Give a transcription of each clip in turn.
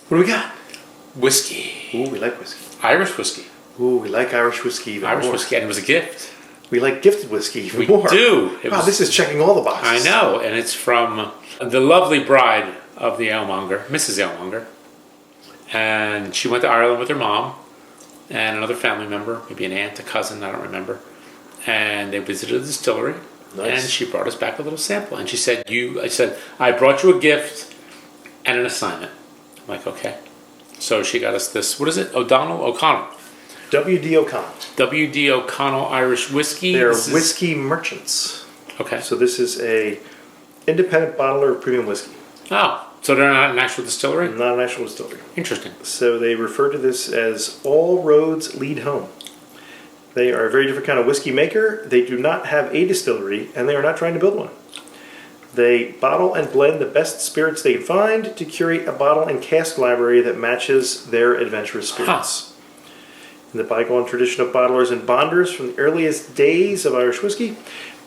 What do we got? Whiskey. Ooh, we like whiskey. Irish whiskey. Ooh, we like Irish whiskey even Irish more. whiskey, and it was a gift. We like gifted whiskey even We more. do. Wow, this is checking all the boxes. I know, and it's from the lovely bride of the Alemonger, Mrs. Alemonger. And she went to Ireland with her mom and another family member, maybe an aunt, a cousin, I don't remember. And they visited the distillery. Nice. And she brought us back a little sample. And she said, I brought you a gift and an assignment. I'm like, okay. So she got us this, what is it? O'Connell. W.D. O'Connell. W.D. O'Connell Irish Whiskey. They're whiskey merchants. Okay. So this is a independent bottler of premium whiskey. Oh, so they're not an actual distillery? Not an actual distillery. Interesting. So they refer to this as all roads lead home. They are a very different kind of whiskey maker. They do not have a distillery, and they are not trying to build one. They bottle and blend the best spirits they can find to curate a bottle and cask library that matches their adventurous spirits. In the bygone tradition of bottlers and bonders from the earliest days of Irish whiskey,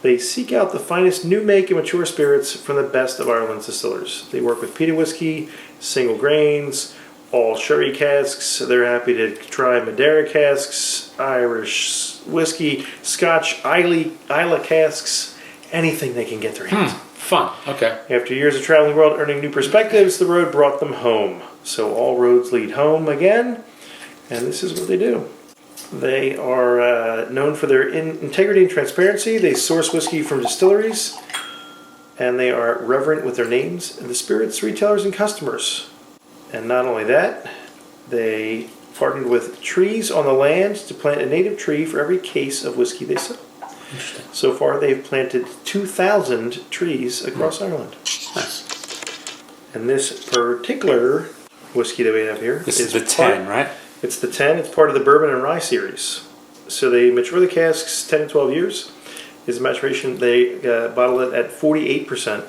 they seek out the finest new make and mature spirits from the best of Ireland's distillers. They work with peated whiskey, single grains, all sherry casks. They're happy to try Madeira casks, Irish whiskey, Scotch, Islay casks, anything they can get their hands on. Fun. Okay. After years of traveling the world earning new perspectives, the road brought them home. So all roads lead home again, and this is what they do. They are known for their integrity and transparency. They source whiskey from distilleries, and they are reverent with their names and the spirits, retailers, and customers. And not only that, they partnered with trees on the land to plant a native tree for every case of whiskey they sell. Interesting. So far, they've planted 2,000 trees across Ireland. Nice. And this particular whiskey that we have here This is the 10, right? It's the 10. It's part of the Bourbon and Rye series. So they mature the casks 10 to 12 years. Is maturation. They bottle it at 48%,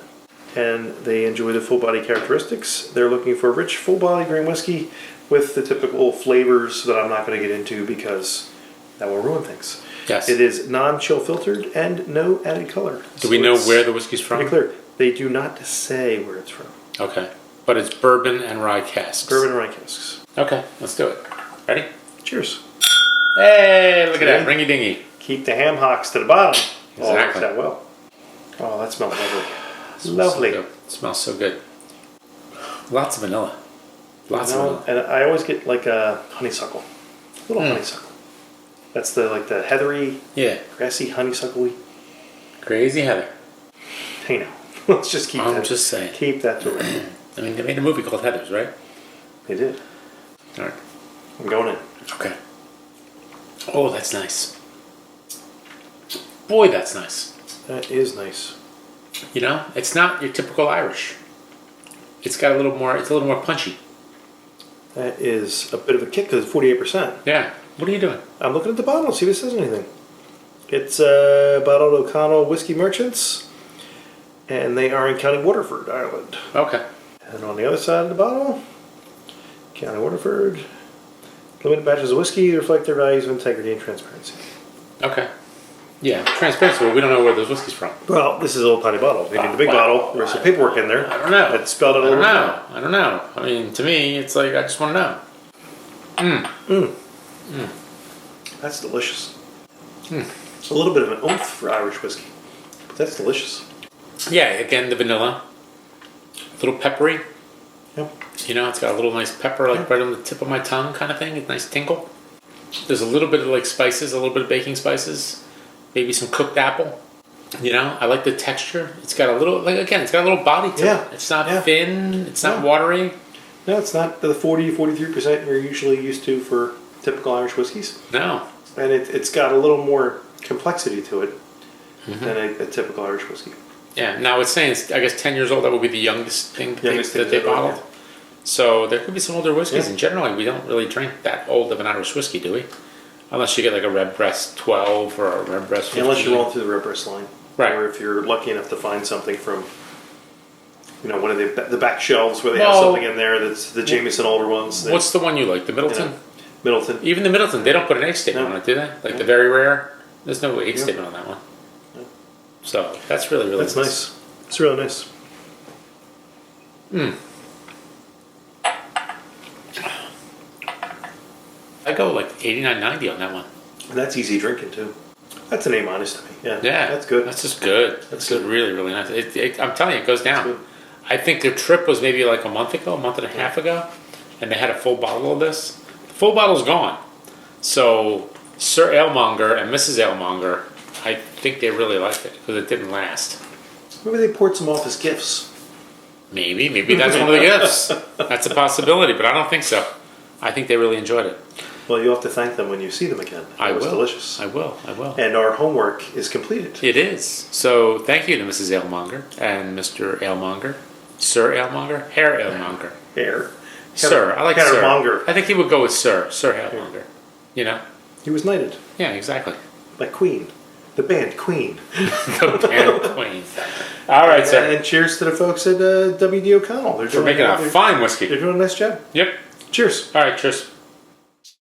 and they enjoy the full body characteristics. They're looking for a rich, full body grain whiskey with the typical flavors that I'm not going to get into because that will ruin things. Yes. It is non-chill filtered and no added color. Do we know where the whiskey's from? Pretty clear. They do not say where it's from. Okay. But it's bourbon and rye casks. Bourbon and rye casks. Okay, let's do it. Ready? Cheers. Hey, look at that. Ringy dingy. Keep the ham hocks to the bottom. Exactly. Oh, works out well. Oh, that smells lovely. Lovely. So it smells so good. Lots of vanilla. Lots of vanilla. And I always get like a honeysuckle. A little honeysuckle. That's the heathery, grassy honeysuckle-y. Crazy Heather. Hey now. Let's just keep that. I'm just saying. Keep that to it. I mean, they made a movie called Heathers, right? They did. All right. I'm going in. Okay. Oh, that's nice. Boy, that's nice. That is nice. You know, it's not your typical Irish. It's got a little more. It's a little more punchy. That is a bit of a kick because it's 48%. Yeah. What are you doing? I'm looking at the bottle. See if it says anything. It's bottled O'Connell Whiskey Merchants, and they are in County Waterford, Ireland. Okay. And on the other side of the bottle, County Waterford, limited batches of whiskey reflect their values of integrity and transparency. Okay. Yeah, transparency. Well, we don't know where those whiskey's from. Well, this is a little tiny bottle. Maybe the big bottle. There's some paperwork in there. I don't know. That spelled it a little bit. I don't know. I mean, to me, it's like I just want to know. That's delicious. A little bit of an oomph for Irish whiskey, but that's delicious. Yeah, again, the vanilla. A little peppery. Yep. You know, it's got a little nice pepper, like right on the tip of my tongue kind of thing. A nice tinkle. There's a little bit of like spices, a little bit of baking spices. Maybe some cooked apple. You know, I like the texture. It's got a little, it's got a little body to it. It's not thin. It's not watery. No, it's not the 40-43% you're usually used to for typical Irish whiskeys. No. And it's got a little more complexity to it than a typical Irish whiskey. Yeah, now it's saying, I guess 10 years old, that would be the youngest thing that they bottled. Yeah. So there could be some older whiskeys, and generally we don't really drink that old of an Irish whiskey, do we? Unless you get like a Redbreast 12 or a Redbreast 15. Unless you roll through the Redbreast line. Right. Or if you're lucky enough to find something from, one of the back shelves where they have something in there that's the Jameson older ones. What's the one you like? The Middleton? Middleton. Even the Middleton, they don't put an age statement on it, do they? Like the very rare? There's no age statement on that one. No. So that's really, really nice. That's nice. It's really nice. I go like 89.90 on that one. And that's easy drinking too. That's an A- to me. Yeah, Yeah, that's good. That's just good. That's good. good. Really, really nice. I'm telling you, it goes down. good. I think their trip was maybe like a month and a half ago, and they had a full bottle of this. The full bottle's gone. So Sir Alemonger and Mrs. Alemonger, I think they really liked it because it didn't last. Maybe they poured some off as gifts. Maybe that's one of the gifts. That's a possibility, but I don't think so. I think they really enjoyed it. Well, you'll have to thank them when you see them again. I was will. delicious. I will. And our homework is completed. It is. So thank you to Mrs. Alemonger and Mr. Alemonger. Sir Alemonger? Herr Alemonger. Hair. Sir. I like Sir. Monger. I think he would go with Sir. Sir Alemonger. You know? He was knighted. Yeah, exactly. By Queen. The band Queen. The band Queen. All right, sir. And cheers to the folks at WD O'Connell. They're making a fine whiskey. They're doing a nice job. Yep. Cheers. All right, cheers.